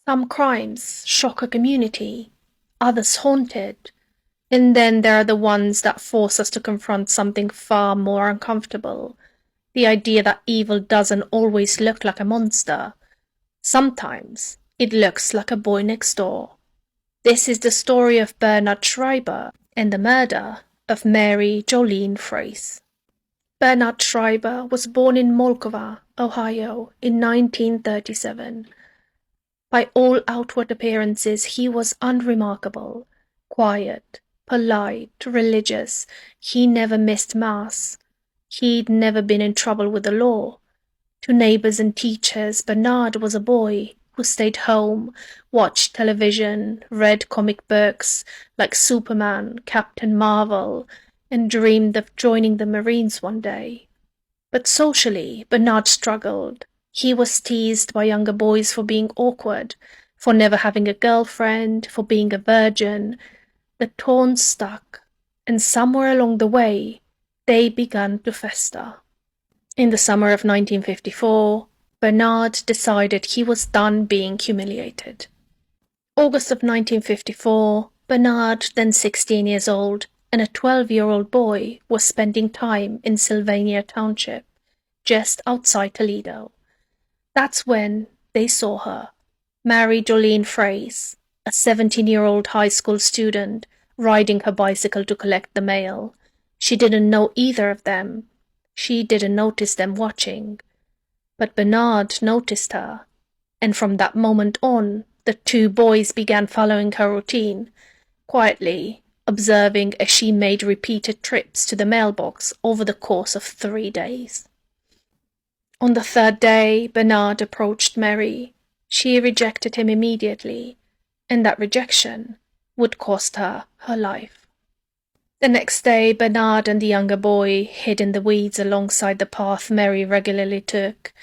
Some crimes shock a community, others haunt it, and then there are the ones that force us to confront something far more uncomfortable. The idea that evil doesn't always look like a monster. Sometimes it looks like a boy next door. This is the story of Bernard Schreiber and the murder of Mary Jolene Friess. Bernard Schreiber was born in Molkova, Ohio, in 1937. By all outward appearances, he was unremarkable, quiet, polite, religious. He never missed mass. He'd never been in trouble with the law. To neighbors and teachers, Bernard was a boy who stayed home, watched television, read comic books like Superman, Captain Marvel, and dreamed of joining the Marines one day. But socially, Bernard struggled. He was teased by younger boys for being awkward, for never having a girlfriend, for being a virgin. The taunts stuck, and somewhere along the way, they began to fester. In the summer of 1954, Bernard decided he was done being humiliated. August of 1954, Bernard, then 16 years old, and a 12-year-old boy was spending time in Sylvania Township, just outside Toledo. That's when they saw her, Mary Jolene Friess, a 17-year-old high school student, riding her bicycle to collect the mail. She didn't know either of them. She didn't notice them watching. But Bernard noticed her, and from that moment on, the two boys began following her routine, quietly observing as she made repeated trips to the mailbox over the course of 3 days. On the third day, Bernard approached Mary. She rejected him immediately, and that rejection would cost her her life. The next day, Bernard and the younger boy hid in the weeds alongside the path Mary regularly took.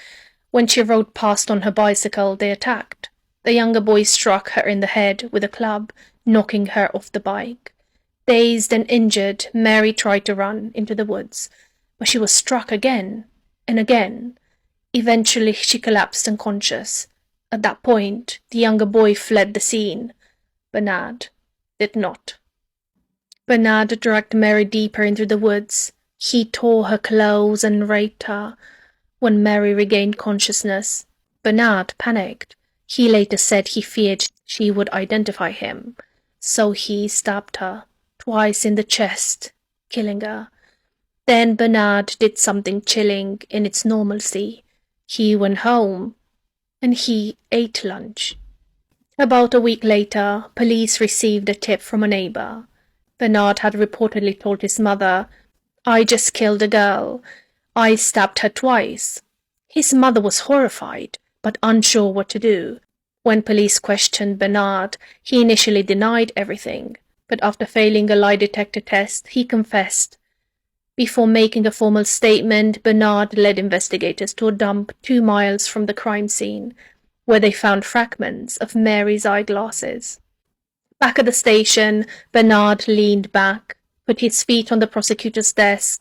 When she rode past on her bicycle, they attacked. The younger boy struck her in the head with a club, knocking her off the bike. Dazed and injured, Mary tried to run into the woods, but she was struck again and again. Eventually, she collapsed unconscious. At that point, the younger boy fled the scene. Bernard did not. Bernard dragged Mary deeper into the woods. He tore her clothes and raped her. When Mary regained consciousness, Bernard panicked. He later said he feared she would identify him, so he stabbed her twice in the chest, killing her. Then Bernard did something chilling in its normalcy. He went home, and he ate lunch. About a week later, police received a tip from a neighbor. Bernard had reportedly told his mother, "I just killed a girl. I stabbed her twice." His mother was horrified, but unsure what to do. When police questioned Bernard, he initially denied everything, but after failing a lie detector test, he confessed. Before making a formal statement, Bernard led investigators to a dump 2 miles from the crime scene, where they found fragments of Mary's eyeglasses. Back at the station, Bernard leaned back, put his feet on the prosecutor's desk,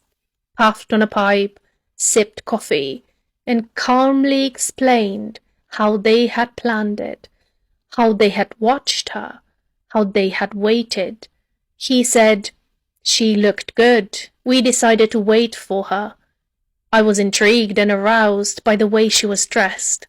puffed on a pipe, sipped coffee, and calmly explained how they had planned it, how they had watched her, how they had waited. He said, "She looked good. We decided to wait for her. I was intrigued and aroused by the way she was dressed."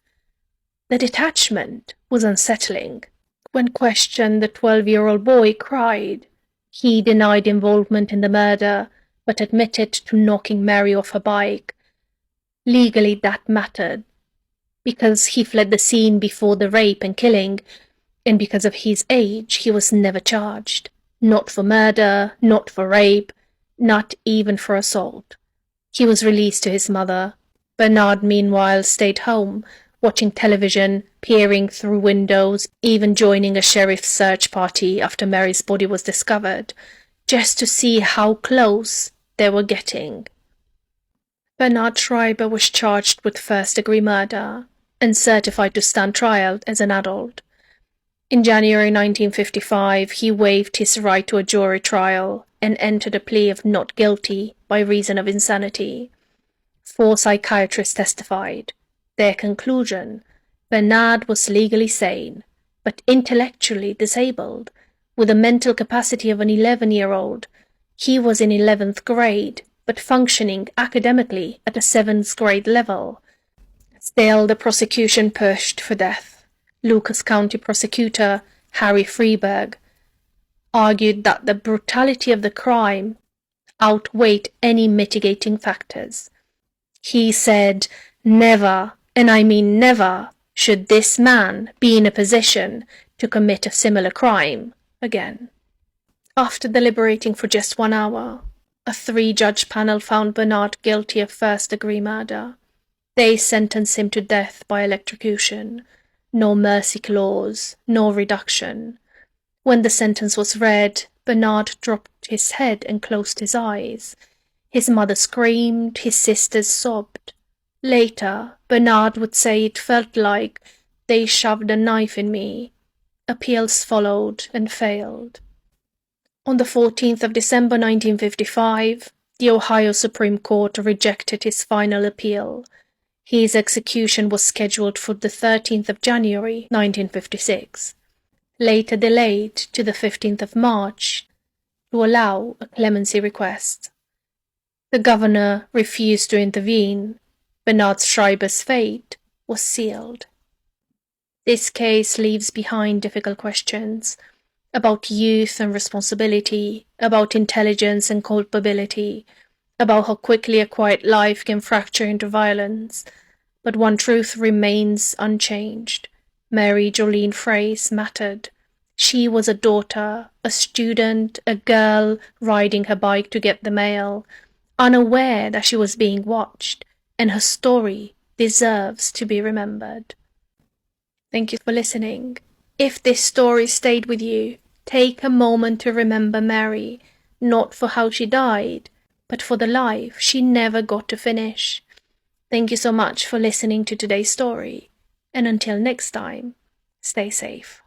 The detachment was unsettling. When questioned, the 12-year-old boy cried. He denied involvement in the murder, but admitted to knocking Mary off her bike. Legally, that mattered, because he fled the scene before the rape and killing, and because of his age, he was never charged. Not for murder, not for rape, not even for assault. He was released to his mother. Bernard, meanwhile, stayed home, watching television, peering through windows, even joining a sheriff's search party after Mary's body was discovered, just to see how close they were getting. Bernard Schreiber was charged with first-degree murder and certified to stand trial as an adult. In January 1955, he waived his right to a jury trial and entered a plea of not guilty by reason of insanity. 4 psychiatrists testified. Their conclusion: Bernard was legally sane. but intellectually disabled, with the mental capacity of an 11-year-old. He was in 11th grade, but functioning academically at a 7th grade level. Still, the prosecution pushed for death. Lucas County prosecutor Harry Freeberg argued that the brutality of the crime outweighed any mitigating factors. He said, "Never, and I mean never, should this man be in a position to commit a similar crime again." After deliberating for just 1 hour, a 3-judge panel found Bernard guilty of first-degree murder. They sentenced him to death by electrocution. No mercy clause, no reduction. When the sentence was read, Bernard dropped his head and closed his eyes. His mother screamed, his sisters sobbed. Later, Bernard would say it felt like they shoved a knife in me. Appeals followed and failed. On the 14th of December 1955, the Ohio Supreme Court rejected his final appeal. His execution was scheduled for the 13th of January 1956, later delayed to the 15th of March to allow a clemency request. The governor refused to intervene. Bernard Schreiber's fate was sealed. This case leaves behind difficult questions about youth and responsibility, about intelligence and culpability, about how quickly a quiet life can fracture into violence. But one truth remains unchanged. Mary Jolene Friess mattered. She was a daughter, a student, a girl riding her bike to get the mail, unaware that she was being watched, and her story deserves to be remembered. Thank you for listening. If this story stayed with you, take a moment to remember Mary, not for how she died, but for the life she never got to finish. Thank you so much for listening to today's story, and until next time, stay safe.